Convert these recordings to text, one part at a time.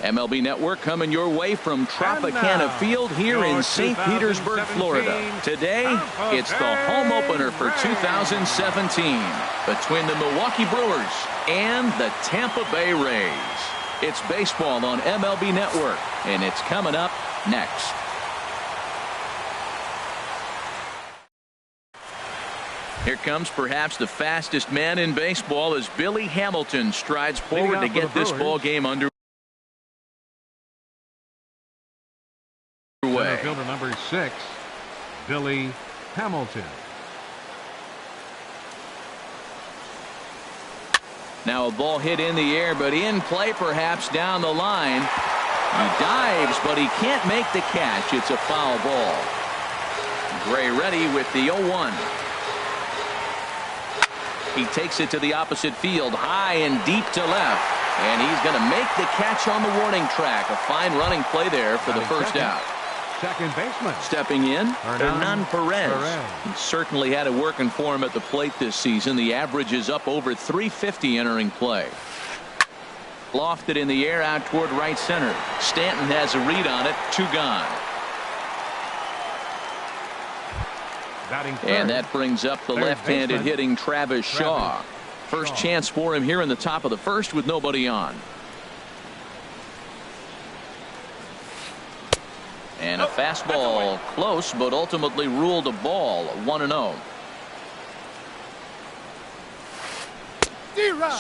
MLB Network coming your way from Tropicana Field here in St. Petersburg, Florida. Today, it's the home opener for 2017 between the Milwaukee Brewers and the Tampa Bay Rays. It's baseball on MLB Network, and it's coming up next. Here comes perhaps the fastest man in baseball as Billy Hamilton strides forward to get this ball game underway. Fielder number 6, Billy Hamilton. Now a ball hit in the air, but in play perhaps down the line. He dives, but he can't make the catch. It's a foul ball. Gray ready with the 0-1. He takes it to the opposite field, high and deep to left. And he's going to make the catch on the warning track. A fine running play there for the first out. Second baseman. Stepping in, Hernan Perez. He certainly had it working for him at the plate this season. The average is up over 350 entering play. Lofted in the air out toward right center. Stanton has a read on it. 2 gone. And that brings up the left-handed hitting Travis Shaw. First chance for him here in the top of the first with nobody on. And a fastball close, but ultimately ruled a ball. 1-0.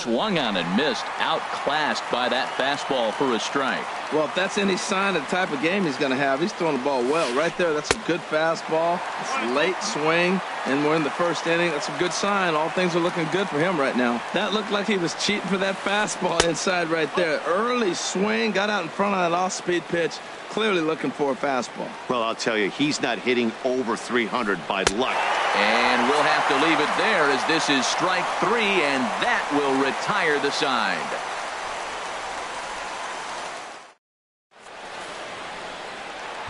Swung on and missed. Outclassed by that fastball for a strike. Well, if that's any sign of the type of game he's going to have, he's throwing the ball well. Right there, that's a good fastball. It's a late swing, and we're in the first inning. That's a good sign. All things are looking good for him right now. That looked like he was cheating for that fastball inside right there. Early swing, got out in front of that off-speed pitch. Clearly looking for a fastball. Well, I'll tell you, he's not hitting over 300 by luck. And we'll have to leave it there as this is strike 3, and that will retire the side.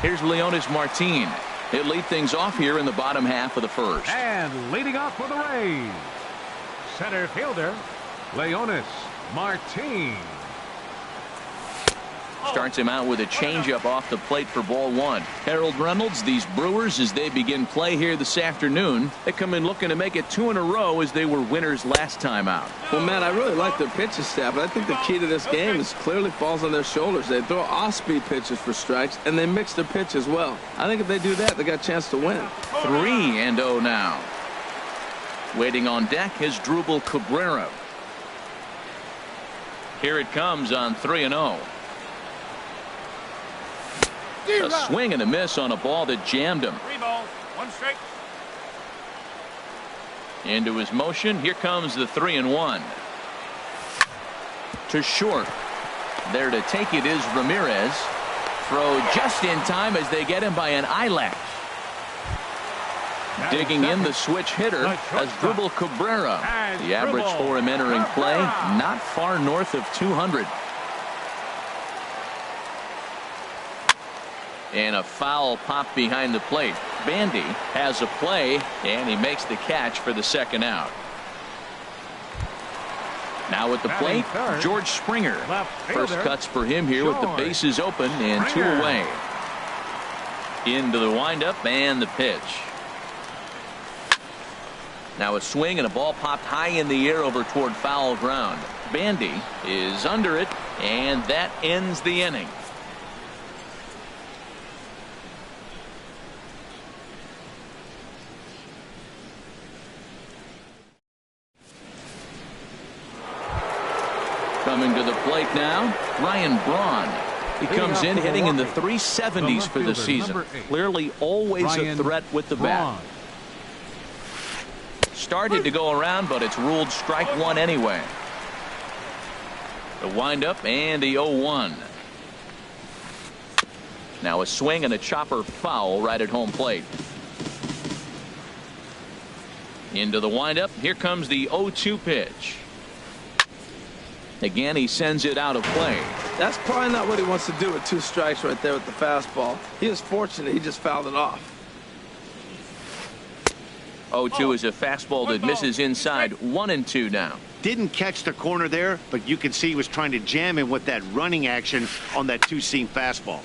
Here's Leonis Martin. He'll lead things off here in the bottom half of the first. And leading off for the Rays, center fielder Leonis Martin. Starts him out with a changeup off the plate for ball 1. Harold Reynolds, these Brewers, as they begin play here this afternoon, they come in looking to make it 2 in a row as they were winners last time out. Well, man, I really like their pitching staff, but I think the key to this game is clearly falls on their shoulders. They throw off-speed pitches for strikes, and they mix their pitch as well. I think if they do that, they got a chance to win. 3-0 now. Waiting on deck is Drupal Cabrera. Here it comes on 3-0. A swing and a miss on a ball that jammed him. 3 balls, 1 strike. Into his motion. Here comes the 3-1. To short. There to take it is Ramirez. Throw just in time as they get him by an eyelash. Digging in the switch hitter as Drupal Cabrera. The average for him entering play not far north of 200. And a foul pop behind the plate. Bandy has a play, and he makes the catch for the second out. Now at the plate, George Springer. First cuts for him here with the bases open and 2 away. Into the windup and the pitch. Now a swing and a ball popped high in the air over toward foul ground. Bandy is under it, and that ends the inning. Coming to the plate now, Ryan Braun. He comes in hitting in the 370s for the season. Clearly always a threat with the bat. Started to go around, but it's ruled strike 1 anyway. The windup and the 0-1. Now a swing and a chopper foul right at home plate. Into the windup. Here comes the 0-2 pitch. Again, he sends it out of play. That's probably not what he wants to do with 2 strikes right there with the fastball. He is fortunate he just fouled it off. 0-2 is a fastball that misses inside. 1-2 now. Didn't catch the corner there, but you can see he was trying to jam him with that running action on that two-seam fastball.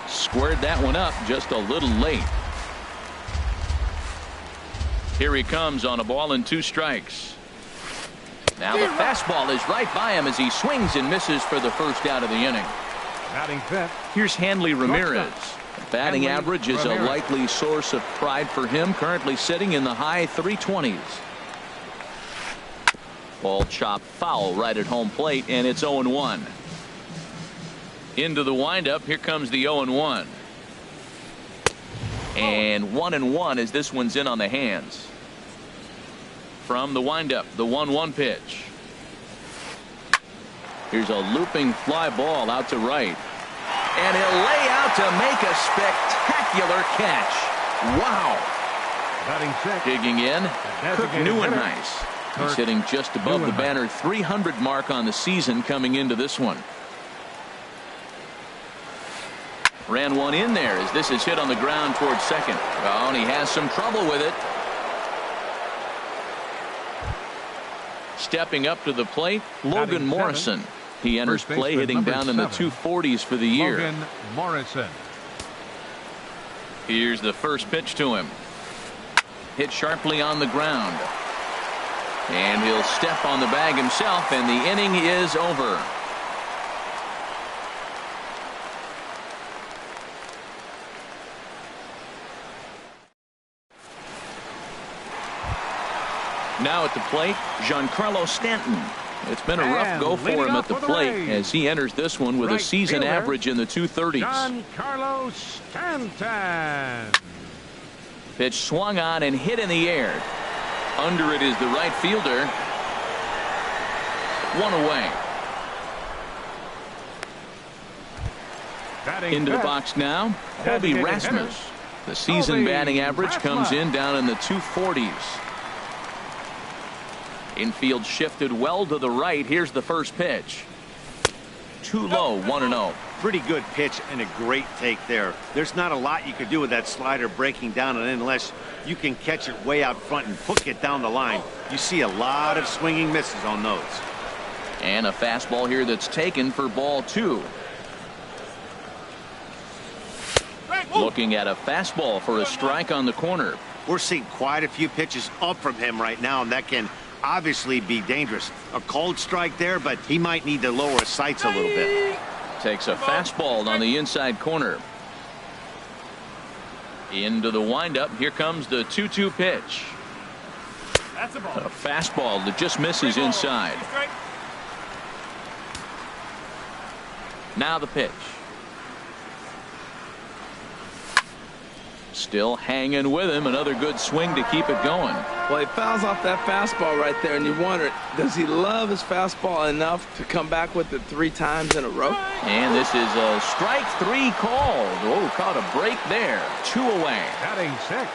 Squared that one up just a little late. Here he comes on a ball and 2 strikes. Now the fastball is right by him as he swings and misses for the first out of the inning. Batting fifth. Here's Hanley Ramirez. Batting average is a likely source of pride for him, currently sitting in the high 320s. Ball chopped foul right at home plate, and it's 0-1. Into the windup. Here comes the 0-1. And 1-1 as this one's in on the hands. From the windup, the 1-1 pitch. Here's a looping fly ball out to right. And he'll lay out to make a spectacular catch. Wow. Batting sixth. Digging in, Kirk Designated Neuenhuis. He's hitting just above the banner 300 mark on the season coming into this one. Ran one in there as this is hit on the ground towards second. Oh, and he has some trouble with it. Stepping up to the plate, Logan Morrison. He enters play hitting down in the 240s for the year. Logan Morrison. Here's the first pitch to him. Hit sharply on the ground. And he'll step on the bag himself, and the inning is over. Now at the plate, Giancarlo Stanton. It's been a rough go for him at the plate as he enters this one with a season average in the 230s. Giancarlo Stanton. Pitch swung on and hit in the air. Under it is the right fielder. One away. Into the box now, Colby Rasmus. The season batting average comes in down in the 240s. Infield shifted well to the right. Here's the first pitch. Too low, 1-0. Pretty good pitch and a great take there. There's not a lot you could do with that slider breaking down, and unless you can catch it way out front and hook it down the line, you see a lot of swinging misses on those. And a fastball here that's taken for ball 2. Looking at a fastball for a strike on the corner. We're seeing quite a few pitches up from him right now, and that can obviously be dangerous. A cold strike there, but he might need to lower his sights a little bit. Takes a fastball on the inside corner. Into the windup. Here comes the 2-2 pitch. That's a ball. A fastball that just misses inside. Now the pitch. Still hanging with him. Another good swing to keep it going. Well, he fouls off that fastball right there, and you wonder, does he love his fastball enough to come back with it 3 times in a row? And this is a strike 3 called. Oh, caught a break there. 2 away. Batting sixth.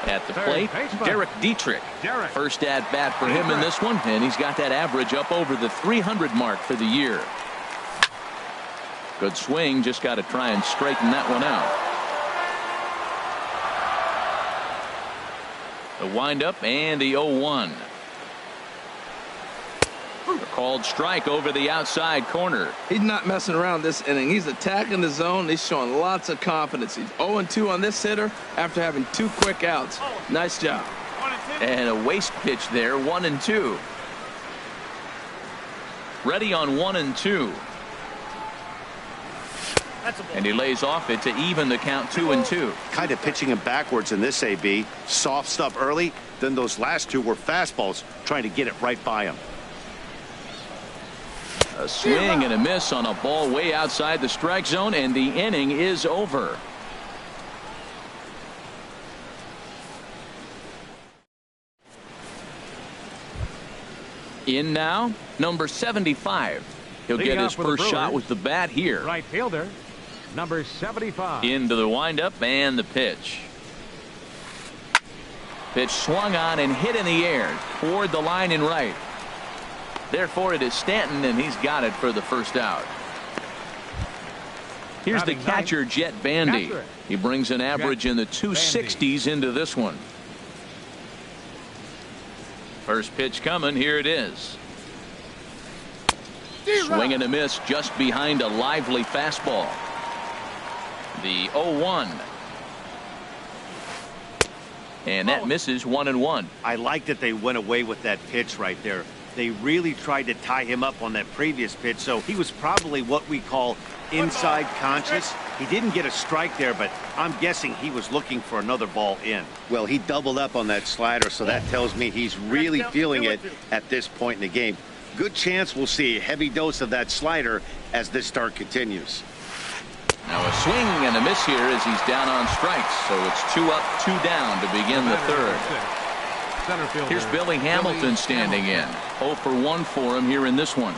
At the plate, Derek Dietrich. First at bat for him in this one, and he's got that average up over the 300 mark for the year. Good swing, just got to try and straighten that one out. The windup and the 0-1. A called strike over the outside corner. He's not messing around this inning. He's attacking the zone. He's showing lots of confidence. He's 0-2 on this hitter after having 2 quick outs. Nice job. And a waste pitch there, 1-2. Ready on 1-2. And he lays off it to even the count 2-2. Kind of pitching him backwards in this AB. Soft stuff early, then those last 2 were fastballs, trying to get it right by him. A swing and a miss on a ball way outside the strike zone, and the inning is over. In now, number 75. He'll get his first shot with the bat here. Right fielder, number 75. Into the windup and the pitch. Pitch swung on and hit in the air toward the line in right. Therefore, it is Stanton, and he's got it for the first out. Here's the catcher, Jet Bandy. He brings an average in the 260s into this one. First pitch coming. Here it is. Swing and a miss just behind a lively fastball. The 0-1. And that misses 1-1. I like that they went away with that pitch right there. They really tried to tie him up on that previous pitch, so he was probably what we call inside conscious. He didn't get a strike there, but I'm guessing he was looking for another ball in. Well, he doubled up on that slider, so that tells me he's really feeling it at this point in the game. Good chance we'll see a heavy dose of that slider as this start continues. Now a swing and a miss here as he's down on strikes, so it's 2 up, 2 down to begin the third. Here's Billy Hamilton standing in. 0 for 1 for him here in this one.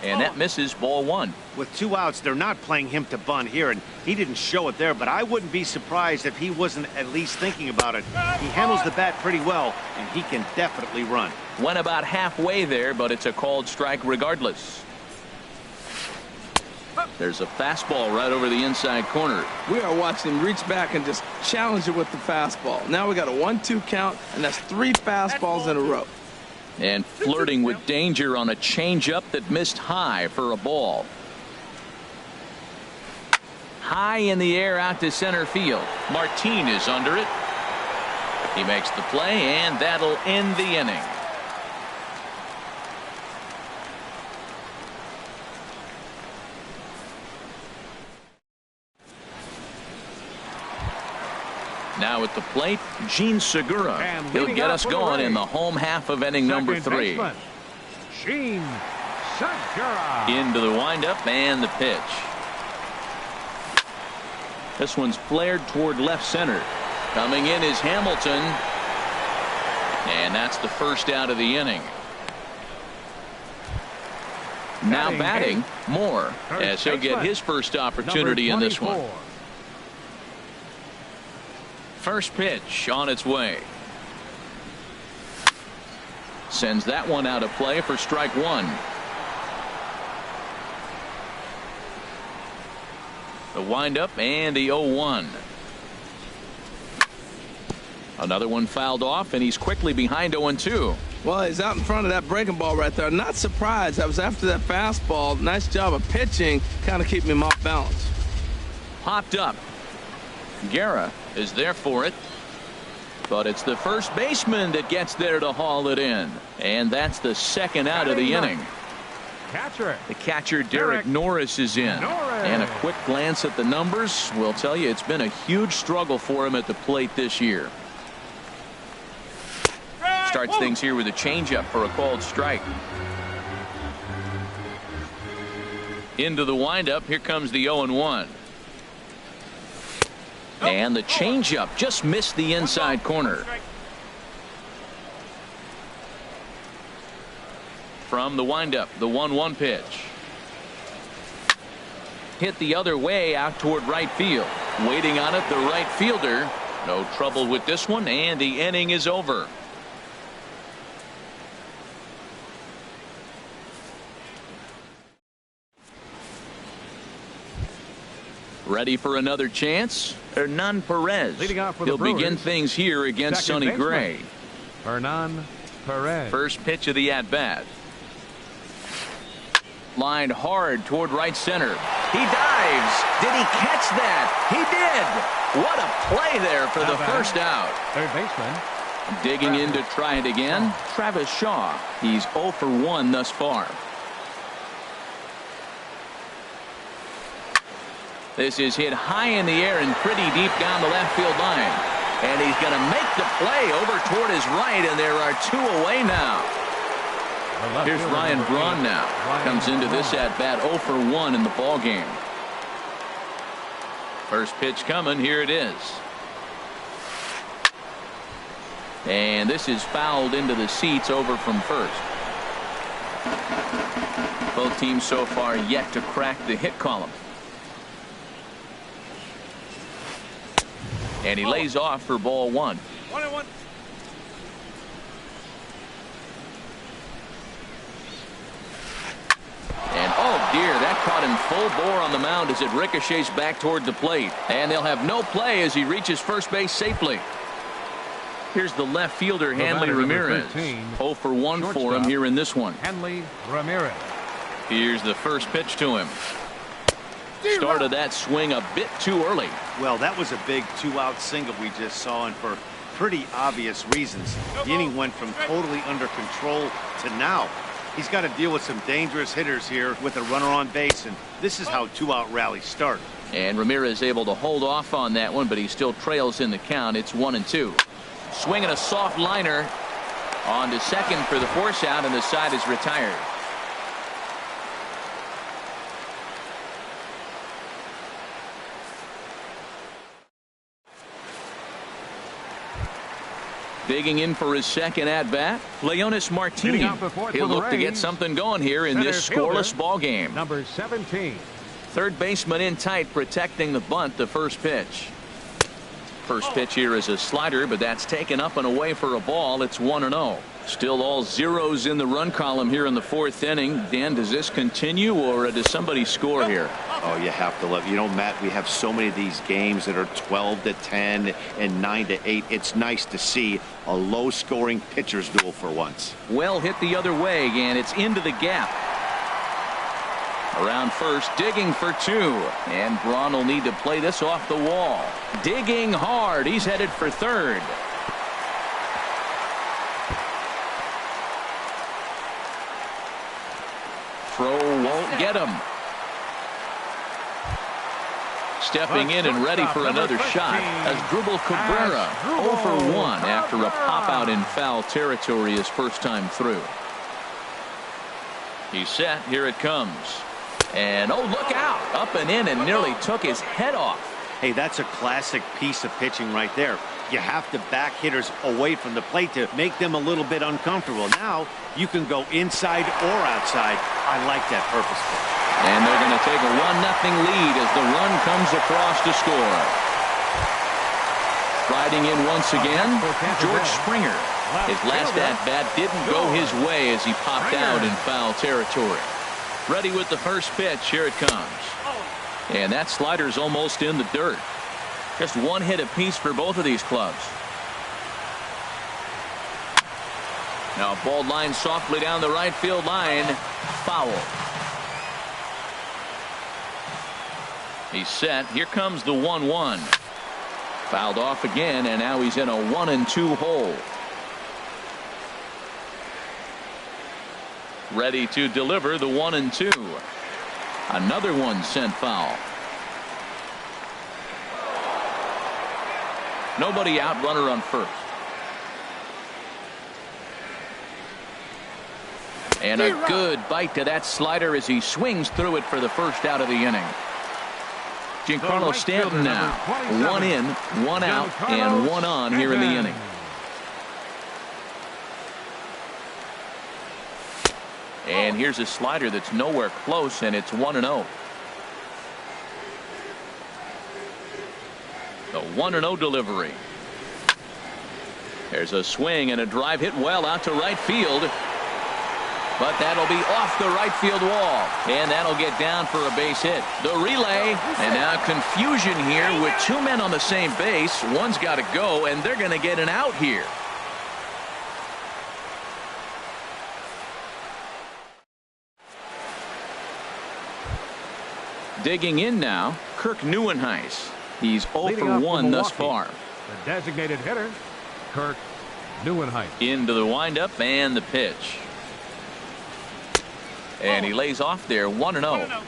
And that misses, ball 1. With 2 outs, they're not playing him to bunt here, and he didn't show it there, but I wouldn't be surprised if he wasn't at least thinking about it. He handles the bat pretty well, and he can definitely run. Went about halfway there, but it's a called strike regardless. There's a fastball right over the inside corner. We are watching him reach back and just challenge it with the fastball. Now we got a 1-2 count, and that's 3 fastballs in a row. And flirting with danger on a changeup that missed high for a ball. High in the air out to center field. Martin is under it. He makes the play, and that'll end the inning. Now at the plate, Gene Segura. He'll get us going in the home half of inning number 3. Gene Segura. Into the windup and the pitch. This one's flared toward left center. Coming in is Hamilton. And that's the first out of the inning. Now batting, Moore, as he'll get his first opportunity in this one. First pitch on its way. Sends that one out of play for strike 1. The windup and the 0-1. Another one fouled off, and he's quickly behind 0-2. Well, he's out in front of that breaking ball right there. Not surprised. That was after that fastball. Nice job of pitching, kind of keeping him off balance. Popped up. Guerra is there for it, but it's the first baseman that gets there to haul it in, and that's the second out of the inning. The catcher Derek Norris is in, and a quick glance at the numbers will tell you it's been a huge struggle for him at the plate this year. Starts things here with a changeup for a called strike. Into the windup. Here comes the 0-1. And the changeup just missed the inside corner. From the windup, the 1-1 pitch. Hit the other way out toward right field. Waiting on it, the right fielder. No trouble with this one, and the inning is over. Ready for another chance? Hernan Perez. He'll begin things here against Sonny Gray. Hernan Perez. First pitch of the at-bat. Lined hard toward right center. He dives. Did he catch that? He did. What a play there for the first out. Third baseman. Digging in to try it again, Travis Shaw. He's 0 for 1 thus far. This is hit high in the air and pretty deep down the left field line. And he's going to make the play over toward his right, and there are 2 away now. Here's Ryan Braun now. Comes into this at-bat 0 for 1 in the ball game. First pitch coming. Here it is. And this is fouled into the seats over from first. Both teams so far yet to crack the hit column. And he lays off for ball 1. 1-1. And oh dear, that caught him full bore on the mound as it ricochets back toward the plate. And they'll have no play as he reaches first base safely. Here's the left fielder, Hanley Ramirez. 0 for 1 for him here in this one. Hanley Ramirez. Here's the first pitch to him. Started that swing a bit too early. Well, that was a big 2-out single we just saw, and for pretty obvious reasons. The inning went from totally under control to now. He's got to deal with some dangerous hitters here with a runner on base, and this is how 2-out rallies start. And Ramirez able to hold off on that one, but he still trails in the count. It's 1-2. Swinging a soft liner on to second for the force out, and the side is retired. Digging in for his second at bat, Leonis Martin. He'll look to get something going here in this scoreless ball game. Number 17. Third baseman in tight, protecting the bunt. The first pitch. First pitch here is a slider, but that's taken up and away for a ball. It's 1-0. Still all zeros in the run column here in the fourth inning. Dan, does this continue, or does somebody score here? Oh, you have to love. You know, Matt, we have so many of these games that are 12-10 and 9-8. It's nice to see a low-scoring pitcher's duel for once. Well hit the other way, and it's into the gap. Around first, digging for 2. And Braun will need to play this off the wall. Digging hard. He's headed for third. Throw won't get him. Stepping in and ready for another shot as Dribble Cabrera 0 for 1 after a pop out in foul territory his first time through. He's set. Here it comes. And oh, look out. Up and in and nearly took his head off. Hey, that's a classic piece of pitching right there. You have to back hitters away from the plate to make them a little bit uncomfortable. Now you can go inside or outside. I like that purposeful. And they're going to take a 1-0 lead as the run comes across to score. Riding in once again, George Springer. His last at-bat didn't go his way as he popped out in foul territory. Ready with the first pitch. Here it comes. And that slider's almost in the dirt. Just one hit apiece for both of these clubs. Now ball line softly down the right field line. Foul. He's set. Here comes the 1-1. Fouled off again, and now he's in a 1-2 hole. Ready to deliver the 1-2. Another one sent foul. Nobody out, runner on first. And a good bite to that slider as he swings through it for the first out of the inning. Giancarlo Stanton now. 1 in, 1 out, and 1 on here in the inning. And here's a slider that's nowhere close, and it's 1-0. The 1-0 delivery. There's a swing and a drive hit well out to right field. But that'll be off the right field wall. And that'll get down for a base hit. The relay. And now confusion here with 2 men on the same base. One's got to go, and they're going to get an out here. Digging in now, Kirk Neuenhuis. He's 0 for 1 thus far. The designated hitter, Kirk Neuenhuis. Into the windup and the pitch. And he lays off there, 1-0.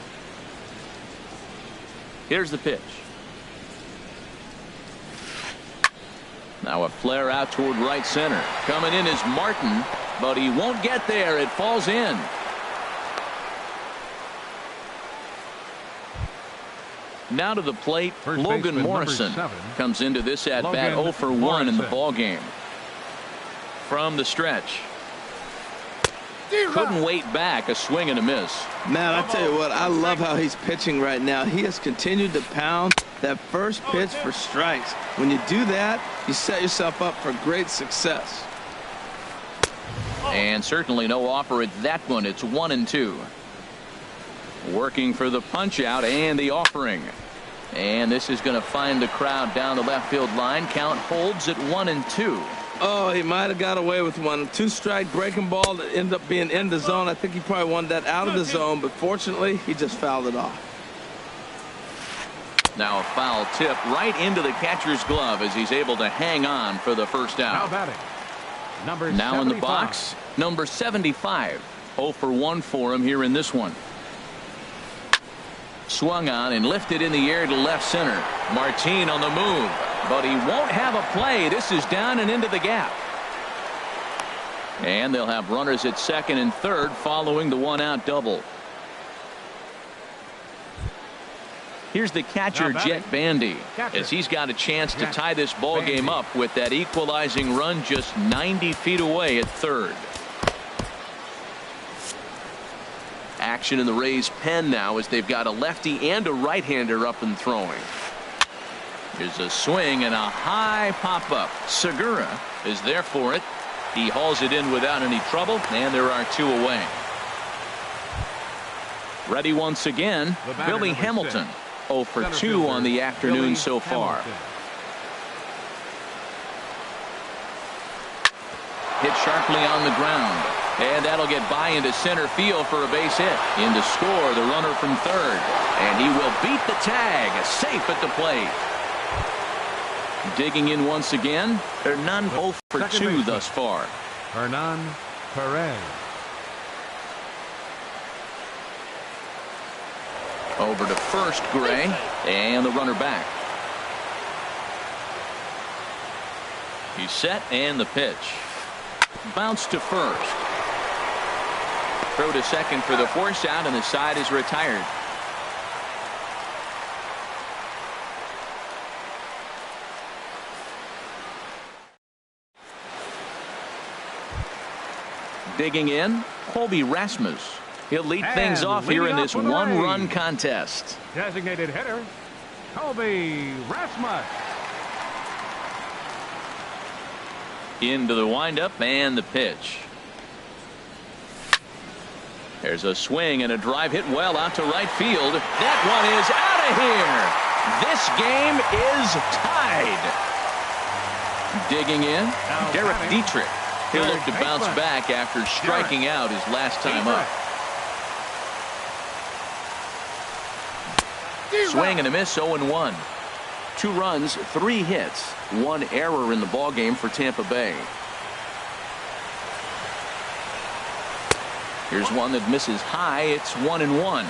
Here's the pitch. Now a flare out toward right center. Coming in is Martin, but he won't get there. It falls in. Now to the plate, Logan Morrison comes into this at bat 0 for 1 in the ball game. From the stretch. Couldn't wait back, a swing and a miss. Man, I tell you what, I love how he's pitching right now. He has continued to pound that first pitch for strikes. When you do that, you set yourself up for great success. And certainly no offer at that one. It's 1-2. Working for the punch out and the offering. And this is going to find the crowd down the left field line. Count holds at 1-2. Oh, he might have got away with one. 2-strike breaking ball that ended up being in the zone. I think he probably wanted that out of the zone, but fortunately, he just fouled it off. Now a foul tip right into the catcher's glove as he's able to hang on for the first out. Now batting, number Now 75. in the box, number 75. 0 for 1 for him here in this one. Swung on and lifted in the air to left center. Martin on the move, but he won't have a play. This is down and into the gap. And they'll have runners at second and third following the 1-out double. Here's the catcher, Jet Bandy, as he's got a chance to tie this ball game up with that equalizing run just 90 feet away at third. Action in the Rays' pen now as they've got a lefty and a right-hander up and throwing. Here's a swing and a high pop-up. Segura is there for it. He hauls it in without any trouble, and there are 2 away. Ready once again, Billy Hamilton. 0 for 2 on the afternoon so far. Hit sharply on the ground. And that'll get by into center field for a base hit. In to score, the runner from third. And he will beat the tag. Safe at the plate. Digging in once again. Hernan 0 for 2 thus far. Hernan Perez. Over to first, Gray. And the runner back. He's set and the pitch. Bounce to first. Throw to second for the force out, and the side is retired. Digging in, Colby Rasmus. He'll lead things off here in this one-run contest. Designated hitter, Colby Rasmus. Into the windup and the pitch. There's a swing and a drive hit well out to right field. That one is out of here. This game is tied. Digging in, Derek Dietrich. He'll look to bounce back after striking out his last time up. Swing and a miss, 0-1. 2 runs, 3 hits, 1 error in the ballgame for Tampa Bay. Here's one that misses high. It's 1-1.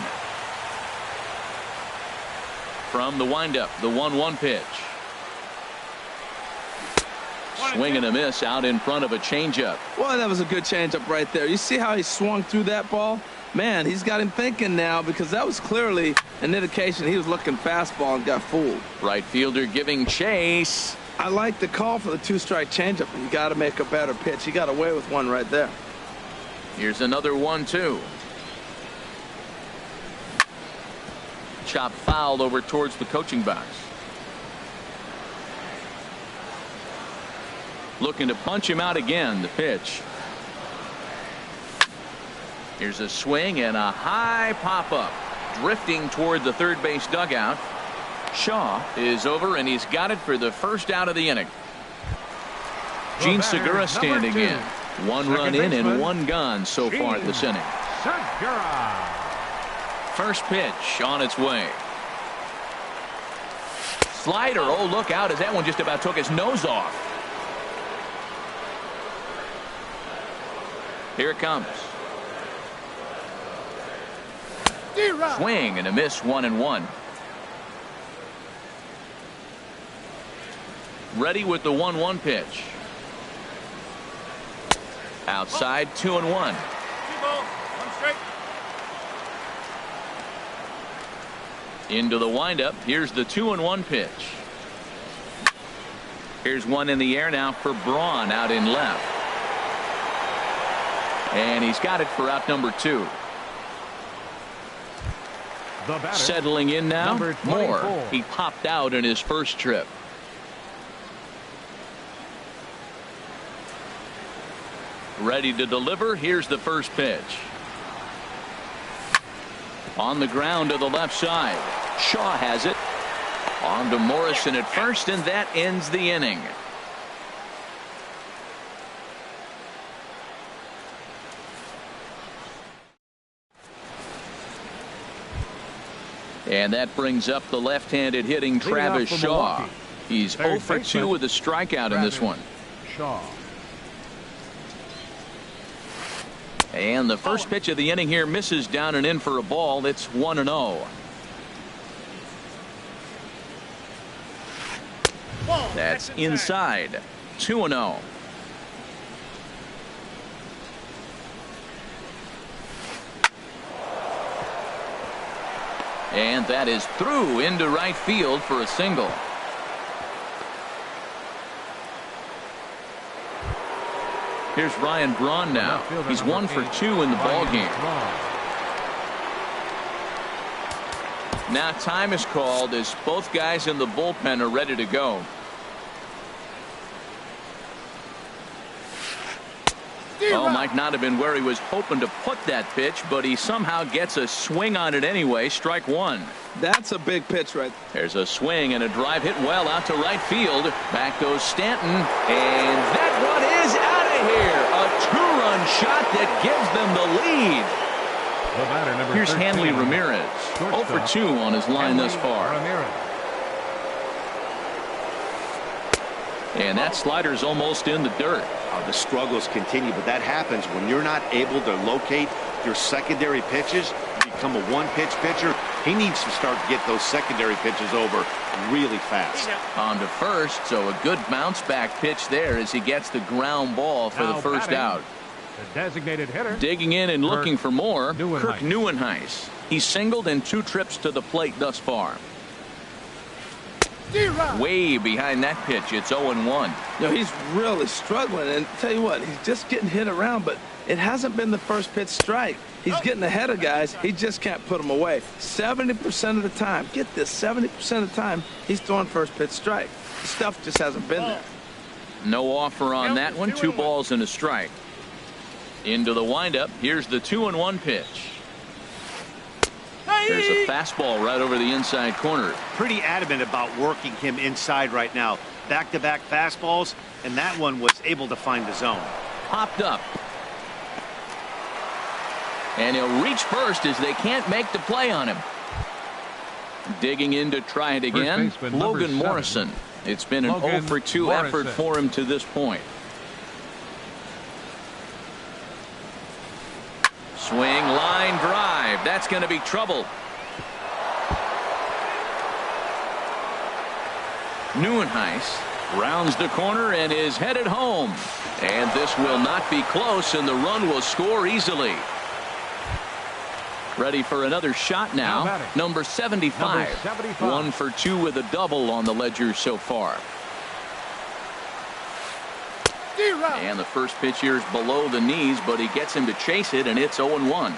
From the windup, the 1-1 pitch. Swing and a miss out in front of a changeup. Well, that was a good changeup right there. You see how he swung through that ball? Man, he's got him thinking now, because that was clearly an indication he was looking fastball and got fooled. Right fielder giving chase. I like the call for the 2-strike changeup. You got to make a better pitch. He got away with one right there. Here's another 1-2. Chop fouled over towards the coaching box. Looking to punch him out again. The pitch. Here's a swing and a high pop-up. Drifting toward the third base dugout. Shaw is over, and he's got it for the first out of the inning. Gene Segura standing in. 1 run in and 1 gone so far this inning. Segura. First pitch on its way. Slider. Oh, look out, as that one just about took his nose off. Here it comes. Swing and a miss, 1-1. Ready with the 1-1 pitch. Outside, 2-1. Into the windup. Here's the 2-1 pitch. Here's one in the air now for Braun out in left. And he's got it for out number 2. Settling in now, Moore. He popped out in his first trip. Ready to deliver. Here's the first pitch. On the ground to the left side. Shaw has it. On to Morrison at first, and that ends the inning. And that brings up the left-handed hitting Travis Shaw. Milwaukee. He's 0 for 2 with a strikeout in this one. Shaw. And the first pitch of the inning here misses down and in for a ball. It's 1-0. That's inside. 2-0. And that is through into right field for a single. Here's Ryan Braun now. He's 1 for 2 in the ball game. Now time is called as both guys in the bullpen are ready to go. Oh, might not have been where he was hoping to put that pitch, but he somehow gets a swing on it anyway. Strike one. That's a big pitch right there. There's a swing and a drive hit well out to right field. Back goes Stanton, and that one is out of here. A two-run shot that gives them the lead. The batter, number Here's 13, Hanley Ramirez, 0 for 2 on his line thus far. Ramirez. And that slider's almost in the dirt. The struggles continue, but that happens when you're not able to locate your secondary pitches. You become a one-pitch pitcher. He needs to start to get those secondary pitches over really fast. On to first, so a good bounce-back pitch there as he gets the ground ball for the first out. The designated hitter. Digging in and looking for more, Neuenhuis. Kirk Neuenhuis. He's singled in 2 trips to the plate thus far. Way behind that pitch. It's 0-1. You know, he's really struggling, and tell you what, he's just getting hit around, but it hasn't been the first pitch strike. He's getting ahead of guys. He just can't put them away. 70% of the time, get this, 70% of the time, he's throwing first pitch strike. The stuff just hasn't been there. No offer on that one. 2 balls and a strike. Into the windup. Here's the 2-1 pitch. There's a fastball right over the inside corner. Pretty adamant about working him inside right now. Back-to-back fastballs, and that one was able to find the zone. Popped up. And he'll reach first as they can't make the play on him. Digging in to try it again, Logan Morrison. It's been an 0 for 2 effort for him to this point. Swing, line drive. That's going to be trouble. Neuenhuis rounds the corner and is headed home. And this will not be close, and the run will score easily. Ready for another shot now. Number 75. 1 for 2 with a double on the ledger so far. And the first pitch here is below the knees, but he gets him to chase it, and it's 0-1.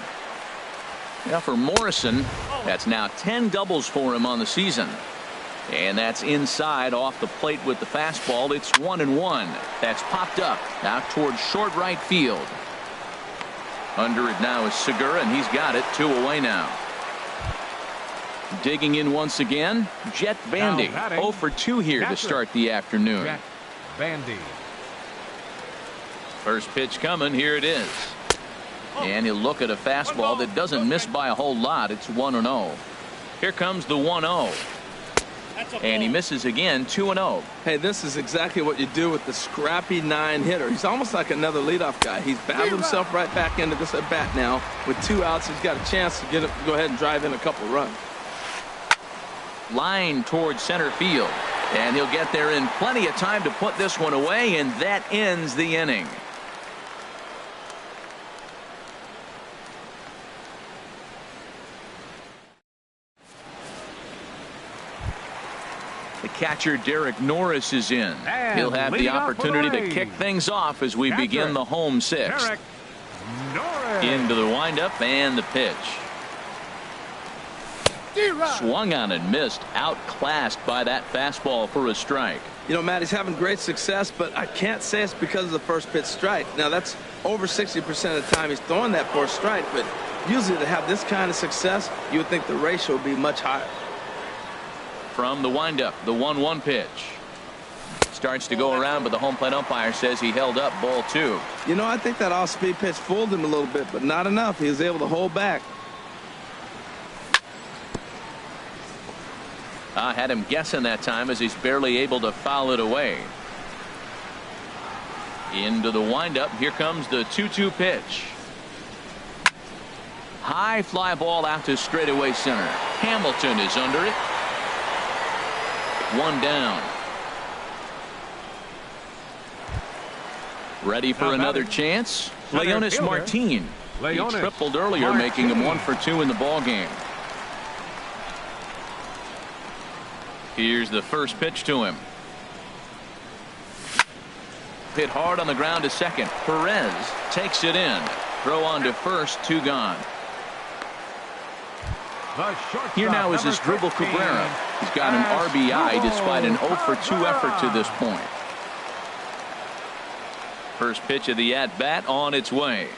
Now for Morrison, that's now 10 doubles for him on the season. And that's inside off the plate with the fastball. It's 1-1. That's popped up out towards short right field. Under it now is Segura, and he's got it. 2 away now. Digging in once again, Jet Bandy. 0 for 2 here to start the afternoon. Jet Bandy. First pitch coming. Here it is. And he'll look at a fastball that doesn't miss by a whole lot. It's 1-0. Here comes the 1-0. And he misses again. 2-0. Hey, this is exactly what you do with the scrappy 9 hitter. He's almost like another leadoff guy. He's battled himself right back into this at bat now. With 2 outs, he's got a chance to go ahead and drive in a couple runs. Line towards center field. And he'll get there in plenty of time to put this one away, and that ends the inning. The catcher Derek Norris is in. And he'll have the opportunity to kick things off as we begin the home 6th. Derek Norris. Into the windup and the pitch. Swung on and missed. Outclassed by that fastball for a strike. You know, Matt, he's having great success, but I can't say it's because of the first pitch strike. Now, that's over 60% of the time he's throwing that for a strike, but usually to have this kind of success, you would think the ratio would be much higher. From the windup, the 1-1 pitch. Starts to go around, but the home plate umpire says he held up ball 2. You know, I think that off-speed pitch fooled him a little bit, but not enough. He was able to hold back. I had him guessing that time as he's barely able to foul it away. Into the windup. Here comes the 2-2 pitch. High fly ball out to straightaway center. Hamilton is under it. One down. Ready for another chance. Leonis Martin. He tripled earlier, making him 1 for 2 in the ball game. Here's the first pitch to him. Hit hard on the ground to second. Perez takes it in. Throw on to first. 2 gone. Here now is his dribble Cabrera. He's got an RBI despite an 0 for 2 effort to this point. First pitch of the at-bat on its way.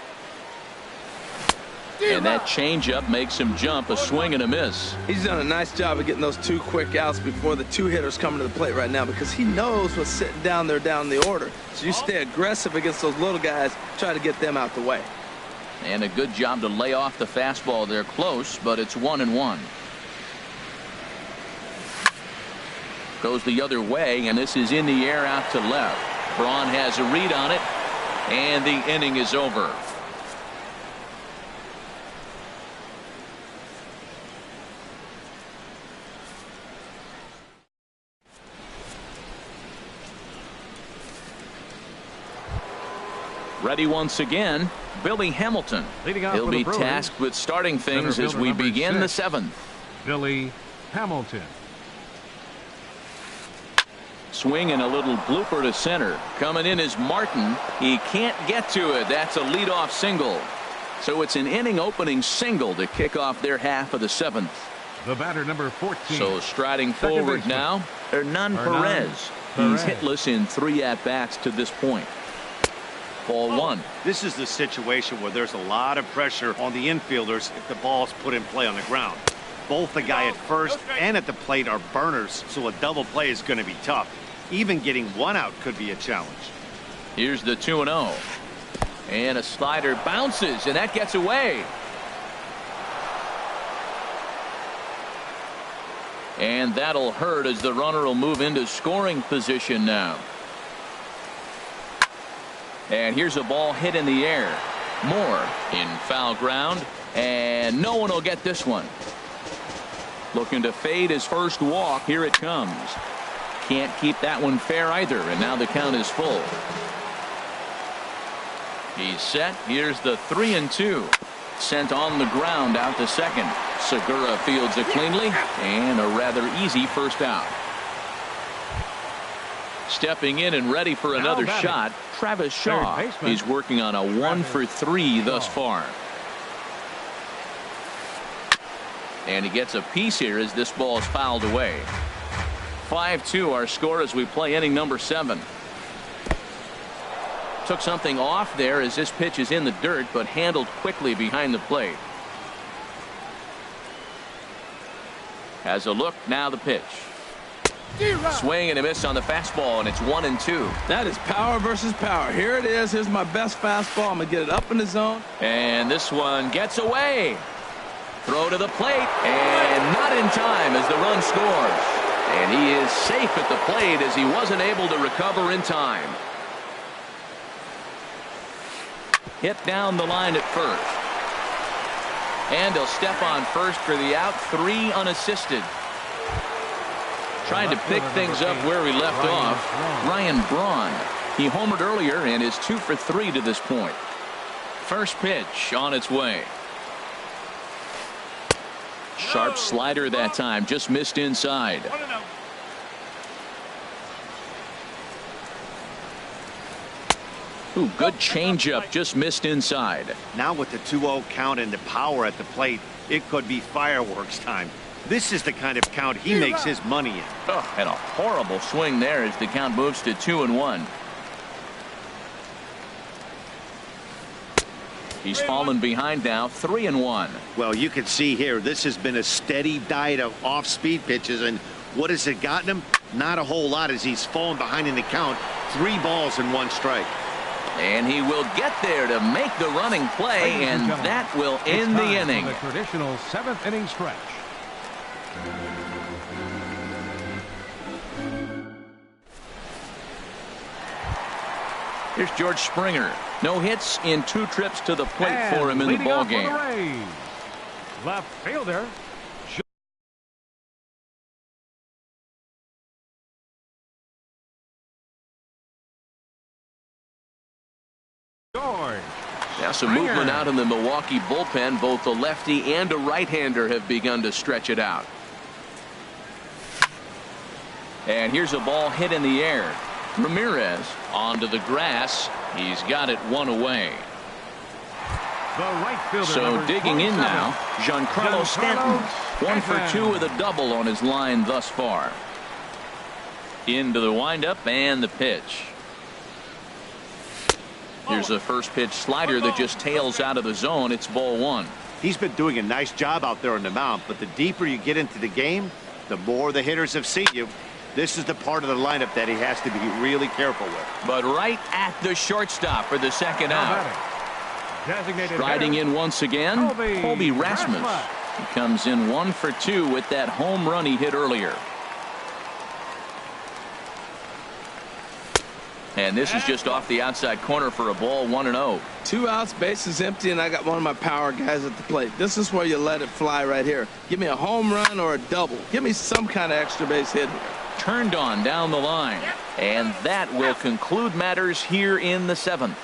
And that changeup makes him jump. A swing and a miss. He's done a nice job of getting those 2 quick outs before the 2 hitters coming to the plate right now, because he knows what's sitting down there down the order. So you stay aggressive against those little guys, try to get them out the way. And a good job to lay off the fastball. They're close, but it's 1-1. Goes the other way, and this is in the air out to left. Braun has a read on it, and the inning is over. Ready once again, Billy Hamilton. He'll be tasked with starting things as we begin the 7th. Billy Hamilton. Swing and a little blooper to center. Coming in is Martin. He can't get to it. That's a leadoff single. So it's an inning opening single to kick off their half of the 7th. The batter, number 14. So striding forward now, Hernan Perez. He's hitless in 3 at-bats to this point. Ball 1. This is the situation where there's a lot of pressure on the infielders if the ball's put in play on the ground. Both the guy at first and at the plate are burners, so a double play is going to be tough. Even getting 1 out could be a challenge. Here's the 2-0. And a slider bounces, and that gets away. And that'll hurt as the runner will move into scoring position now. And here's a ball hit in the air. Moore in foul ground, and no one will get this one. Looking to fade his first walk. Here it comes. Can't keep that one fair either, and now the count is full. He's set. Here's the 3-2. Sent on the ground out to second. Segura fields it cleanly, and a rather easy first out. Stepping in and ready for another shot, Travis Shaw. He's working on a 1 for 3 thus far. And he gets a piece here as this ball is fouled away. 5-2 our score as we play inning number 7. Took something off there as this pitch is in the dirt, but handled quickly behind the plate. Has a look, now the pitch. Swing and a miss on the fastball, and it's 1-2. That is power versus power. Here it is. Here's my best fastball. I'm going to get it up in the zone. And this one gets away. Throw to the plate, and not in time as the run scores. And he is safe at the plate as he wasn't able to recover in time. Hit down the line at first. And he'll step on first for the out. 3 unassisted. Trying to pick things up where we left off. Ryan Braun. He homered earlier and is 2 for 3 to this point. First pitch on its way. Sharp slider that time, just missed inside. Ooh, good changeup, just missed inside. Now with the 2-0 count and the power at the plate, it could be fireworks time. This is the kind of count he makes his money in. Oh, and a horrible swing there as the count moves to 2-1. He's fallen behind now, 3-1. Well, you can see here, this has been a steady diet of off-speed pitches, and what has it gotten him? Not a whole lot as he's fallen behind in the count. 3 balls and 1 strike. And he will get there to make the running play, and that will end the inning. The traditional 7th inning stretch. Here's George Springer. No hits in 2 trips to the plate And for him in the leading ball off for game. the Rays, left fielder George. Now some Springer. movement out in the Milwaukee bullpen. Both a lefty and a right-hander have begun to stretch it out. And here's a ball hit in the air. Ramirez onto the grass. He's got it 1 away. The right fielder, So number digging in 27, now, Giancarlo Stanton. 1 for 2 Stanton. with a double on his line thus far. Into the windup and the pitch. Here's a first pitch slider that just tails out of the zone. It's ball 1. He's been doing a nice job out there on the mound, but the deeper you get into the game, the more the hitters have seen you. This is the part of the lineup that he has to be really careful with. But right at the shortstop for the second Now out. batting, designated Riding hitter, in once again, Colby Rasmus. He comes in 1 for 2 with that home run he hit earlier. And this is just off the outside corner for a ball, 1-0. 2 outs, bases empty, and I got one of my power guys at the plate. This is where you let it fly right here. Give me a home run or a double. Give me some kind of extra base hit here. Turned on down the line. And that will conclude matters here in the 7th.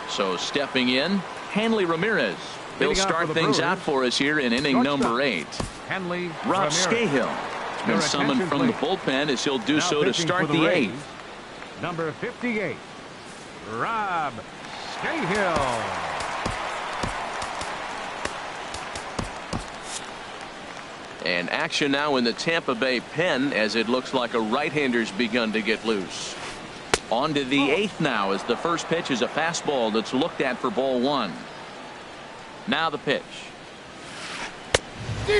So stepping in, Hanley Ramirez. He'll Leading off start for the things Brewers, out for us here in inning shortstop, number 8. Henley Rob Ramirez. Scahill has been Your summoned attention, from the please. bullpen as he'll do Now so to pitching start for the Rays, 8th. number 58, Rob Scahill. And action now in the Tampa Bay pen as it looks like a right-hander's begun to get loose. On to the 8th now as the first pitch is a fastball that's looked at for ball 1. Now the pitch.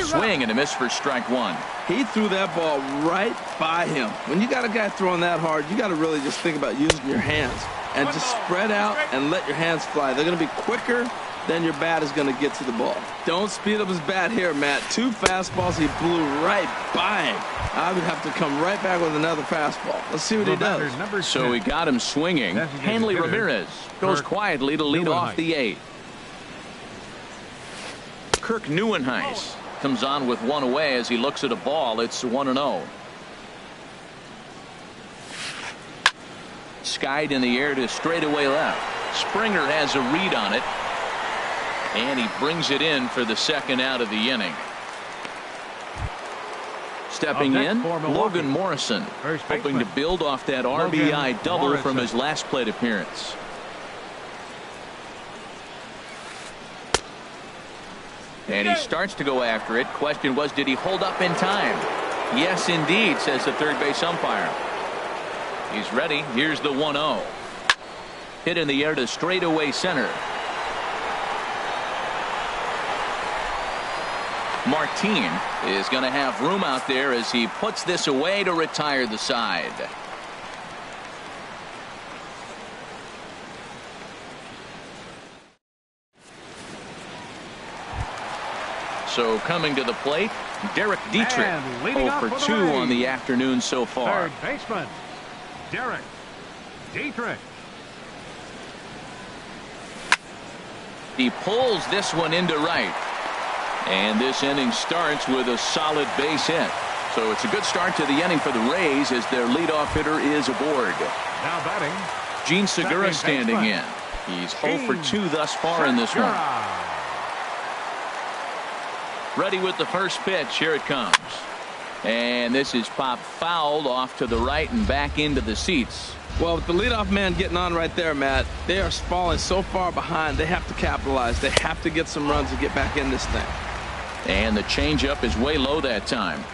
Swing and a miss for strike 1. He threw that ball right by him. When you got a guy throwing that hard, you got to really just think about using your hands and just spread out and let your hands fly. They're going to be quicker than your bat is going to get to the ball. Don't speed up his bat here, Matt. 2 fastballs, he blew right by him. I would have to come right back with another fastball. Let's see what he does. Number So 10. he got him swinging. Designated Hanley hitter, Ramirez goes Kirk quietly to lead off Neuenhuis. the 8th. Kirk Neuenhuis comes on with 1 away as he looks at a ball. It's 1-0. Skied in the air to straightaway left. Springer has a read on it. And he brings it in for the second out of the inning. Stepping Up next in, for Milwaukee, Logan Morrison, first hoping to baseman, build off that Logan RBI double from Morrison. his last plate appearance. And he starts to go after it. Question was, did he hold up in time? Yes, indeed, says the third base umpire. He's ready. Here's the 1-0. Hit in the air to straightaway center. Martin is going to have room out there as he puts this away to retire the side. So coming to the plate, Derek Dietrich, And leading 0 off for for the 2 Rays, on the afternoon so far. Third baseman, Derek Dietrich. He pulls this one into right. And this inning starts with a solid base hit. So it's a good start to the inning for the Rays as their leadoff hitter is aboard. Now batting, Gene Segura second standing baseman, in. He's 0 for 2 thus far in this one. Segura. Ready with the first pitch. Here it comes. And this is popped fouled off to the right and back into the seats. Well, with the leadoff man getting on right there, Matt, they are falling so far behind, they have to capitalize. They have to get some runs to get back in this thing. And the changeup is way low that time.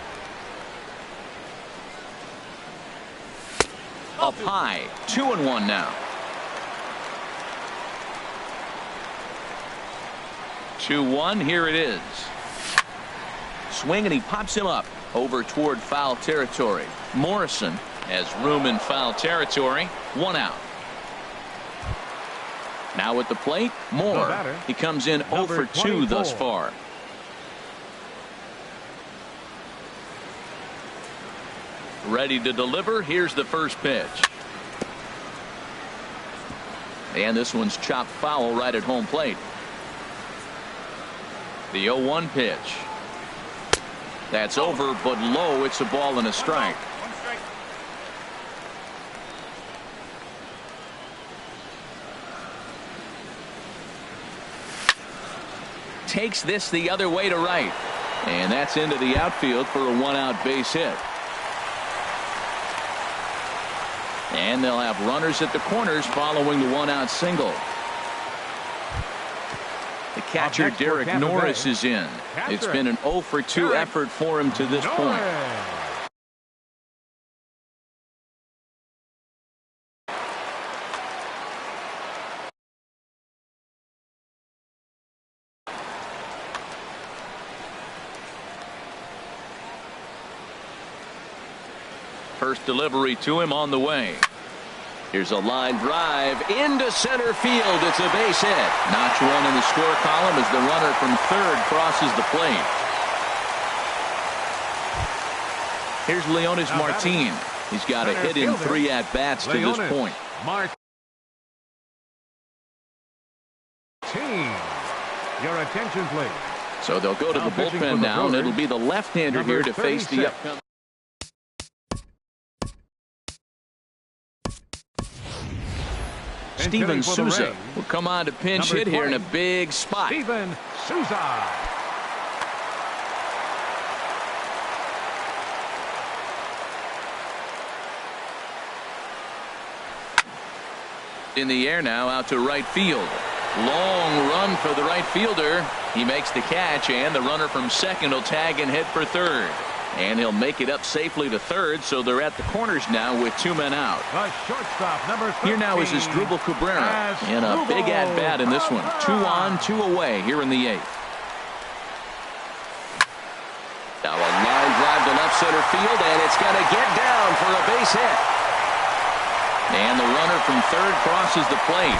Up high. 2-1 now. 2-1. Here it is. Swing and he pops him up over toward foul territory. Morrison has room in foul territory. 1 out. Now at the plate, Moore. batter, He comes in 0 for 2 thus far. Ready to deliver. Here's the first pitch. And this one's chopped foul right at home plate. The 0-1 pitch. That's over, but low. It's a ball and a strike. Takes this the other way to right. And that's into the outfield for a 1-out base hit. And they'll have runners at the corners following the 1-out single. The catcher, Derek Norris, is in. It's been an 0 for 2 effort for him to this point. First delivery to him on the way. Here's a line drive into center field. It's a base hit. Notch one in the score column as the runner from third crosses the plate. Here's Leonis Martin. He's got a hit in 3 at-bats to this point. Martin. Your attention, please. So they'll go to the bullpen now, and it'll be the left-hander here to face the upcoming. Steven Souza will come on to pinch hit here in a big spot. Steven Souza. In the air now, out to right field. Long run for the right fielder. He makes the catch, and the runner from second will tag and hit for third. And he'll make it up safely to third, so they're at the corners now with 2 men out. Here now is Asdrubal Cabrera in a big at-bat in this one. 2 on, 2 away here in the 8th. Now a line drive to left center field, and it's going to get down for a base hit. And the runner from third crosses the plate.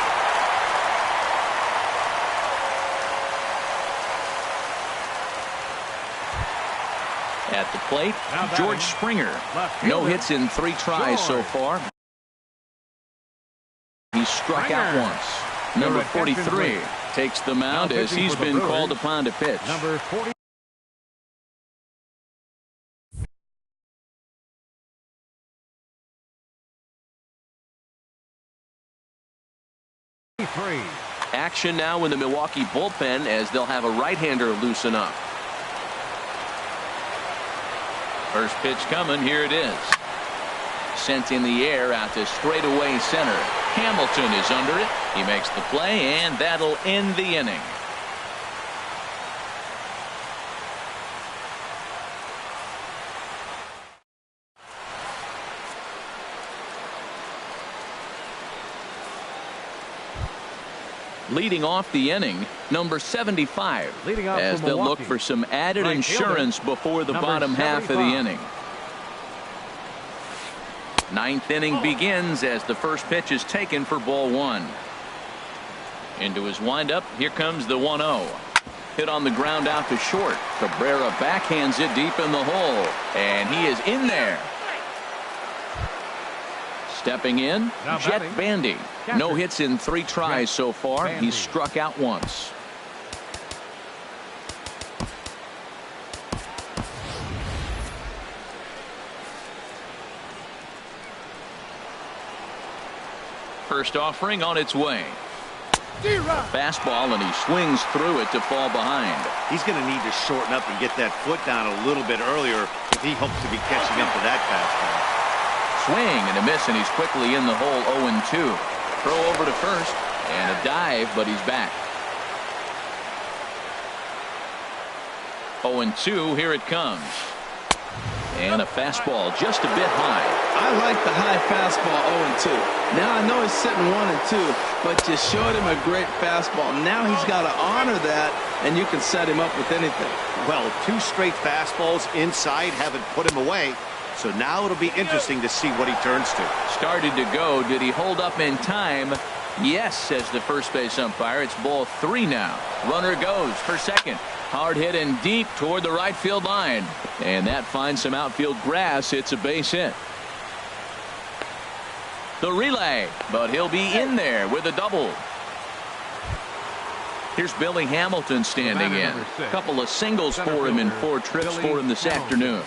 At the plate, George Springer. No hits in 3 tries so far. He struck out once. Number 43 takes the mound as he's been called upon to pitch. Number 40. Action now in the Milwaukee bullpen as they'll have a right-hander loosen up. First pitch coming. Here it is. Sent in the air out to straightaway center. Hamilton is under it. He makes the play, and that'll end the inning. Leading off the inning, number 75, as they'll look for some added insurance before the bottom half of the inning. 9th inning begins as the first pitch is taken for ball 1. Into his windup, here comes the 1-0. Hit on the ground out to short. Cabrera backhands it deep in the hole, and he is in there. Stepping in, Jet Bandy. No hits in 3 tries so far. He's struck out once. First offering on its way. Fastball, and he swings through it to fall behind. He's going to need to shorten up and get that foot down a little bit earlier if he hopes to be catching up to that fastball. Swing and a miss, and he's quickly in the hole. 0-2. Throw over to first and a dive, but he's back. 0-2. Here it comes. And a fastball just a bit high. I like the high fastball 0-2. Now I know he's sitting 1-2, but you showed him a great fastball. Now he's got to honor that, and you can set him up with anything. Well, 2 straight fastballs inside haven't put him away. So now it'll be interesting to see what he turns to. Started to go. Did he hold up in time? Yes, says the first base umpire. It's ball 3 now. Runner goes for second. Hard hit and deep toward the right field line. And that finds some outfield grass. It's a base hit. The relay, but he'll be in there with a double. Here's Billy Hamilton standing in. A couple of singles for him in 4 trips for him this afternoon.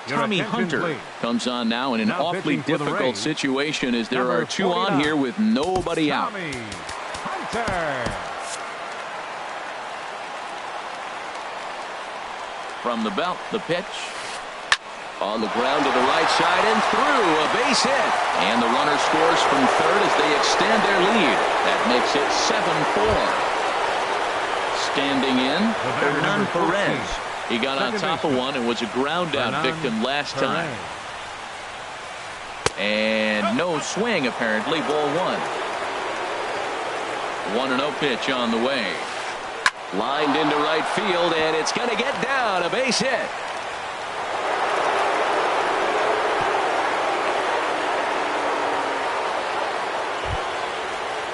Tommy Hunter comes on now in an awfully difficult situation as there are 2 on here with nobody out. From the belt, the pitch. On the ground to the right side and through, a base hit. And the runner scores from third as they extend their lead. That makes it 7-4. Standing in, Hernan Perez. He got on top of one and was a ground out victim last time. And no swing apparently, ball 1. 1-0 pitch on the way. Lined into right field, and it's going to get down, a base hit.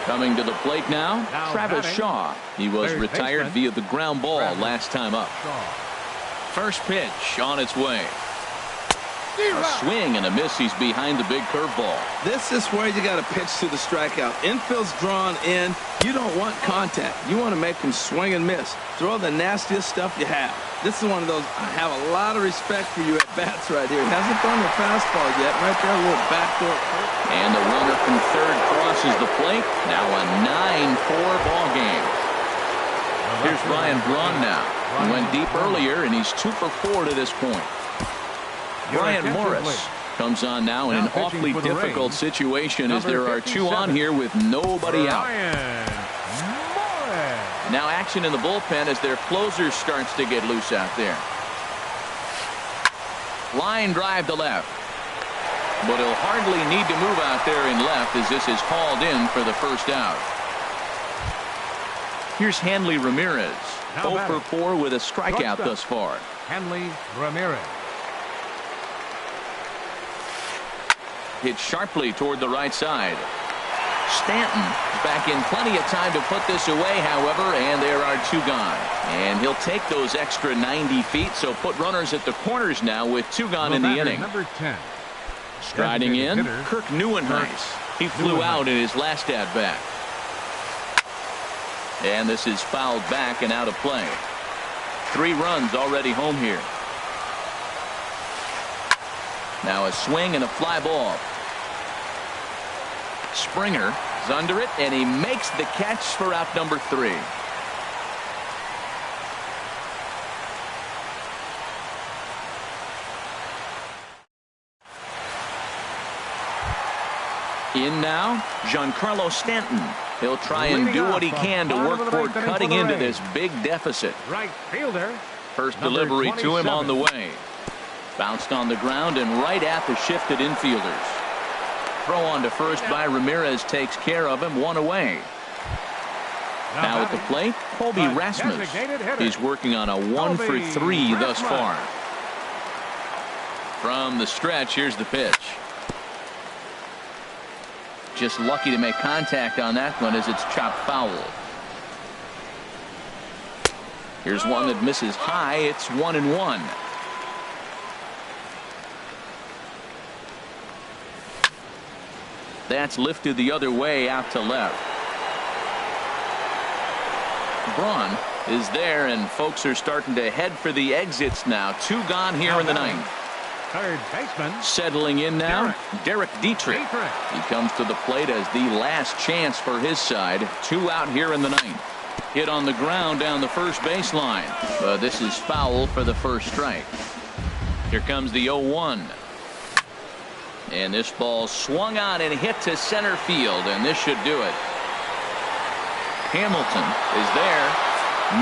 Coming to the plate now, Travis Shaw. He was retired via the ground ball last time up. First pitch on its way. A swing and a miss. He's behind the big curveball. This is where you got to pitch to the strikeout. Infield's drawn in. You don't want contact. You want to make him swing and miss. Throw the nastiest stuff you have. This is one of those, I have a lot of respect for you at bats right here. He hasn't thrown the fastball yet. Right there, a little backdoor. And the runner from third crosses the plate. Now a 9-4 ball game. Here's Ryan Braun now. He went deep earlier, and he's 2 for 4 to this point. Brian Morris comes on now in an awfully difficult situation as there are 2 on here with nobody out. Now action in the bullpen as their closer starts to get loose out there. Line drive to left. But he'll hardly need to move out there in left as this is hauled in for the first out. Here's Hanley Ramirez. 0 for 4 with a strikeout thus far. Hanley Ramirez. Hit sharply toward the right side. Stanton back in plenty of time to put this away, however, and there are 2 gone. And he'll take those extra 90 feet, so put runners at the corners now with 2 gone in the inning. Number 10. Striding in, Kirk Neuenhuis. He flew out in his last at-bat. And this is fouled back and out of play. 3 runs already home here. Now a swing and a fly ball. Springer is under it, and he makes the catch for out number 3. In now, Giancarlo Stanton. He'll try and do what he can to work toward cutting into this big deficit. Right fielder. First delivery to him on the way. Bounced on the ground and right at the shifted infielders. Throw on to first by Ramirez takes care of him. 1 away. Now at the plate, Colby Rasmus. He's working on a 1 for 3 thus far. From the stretch, here's the pitch. Just lucky to make contact on that one as it's chopped foul. Here's one that misses high. It's 1-1. That's lifted the other way out to left. Braun is there, and folks are starting to head for the exits now. 2 gone here in the 9th. Third baseman. Settling in now, Derek Dietrich. He comes to the plate as the last chance for his side. 2 out here in the 9th. Hit on the ground down the first baseline. This is foul for the first strike. Here comes the 0-1. And this ball swung on and hit to center field, and this should do it. Hamilton is there,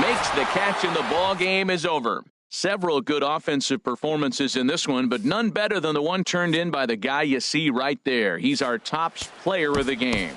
makes the catch, and the ball game is over. Several good offensive performances in this one, but none better than the one turned in by the guy you see right there. He's our top player of the game.